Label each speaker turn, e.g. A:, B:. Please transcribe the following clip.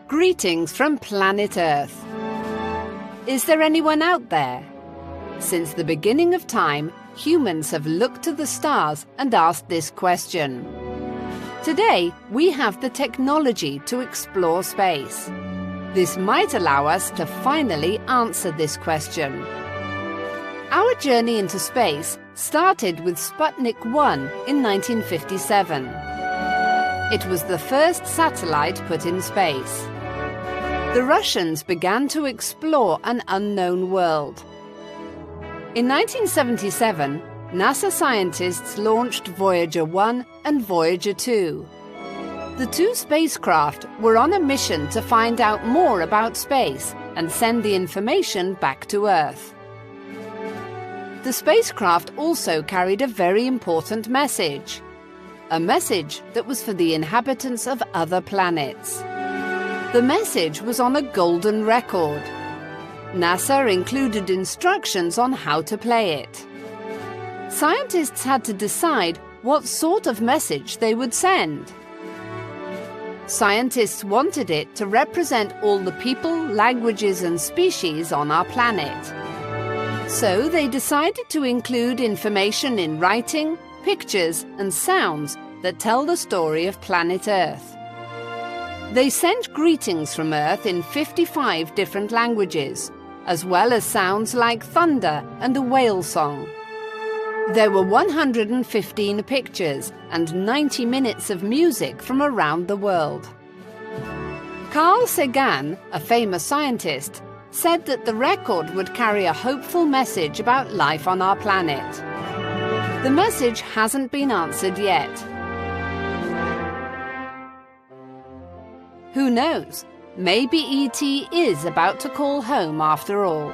A: Greetings from planet Earth. Is there anyone out there? Since the beginning of time, humans have looked to the stars and asked this question. Today, we have the technology to explore space. This might allow us to finally answer this question. Our journey into space started with Sputnik 1 in 1957. It was the first satellite put in space. The Russians began to explore an unknown world. In 1977, NASA scientists launched Voyager 1 and Voyager 2. The two spacecraft were on a mission to find out more about space and send the information back to Earth. The spacecraft also carried a very important message. A message that was for the inhabitants of other planets. The message was on a golden record. NASA included instructions on how to play it. Scientists had to decide what sort of message they would send. Scientists wanted it to represent all the people, languages and species on our planet. So they decided to include information in writing, pictures and sounds that tell the story of planet Earth. They sent greetings from Earth in 55 different languages, as well as sounds like thunder and a whale song. There were 115 pictures and 90 minutes of music from around the world. Carl Sagan, a famous scientist, said that the record would carry a hopeful message about life on our planet. The message hasn't been answered yet. Who knows? Maybe E.T. is about to call home after all.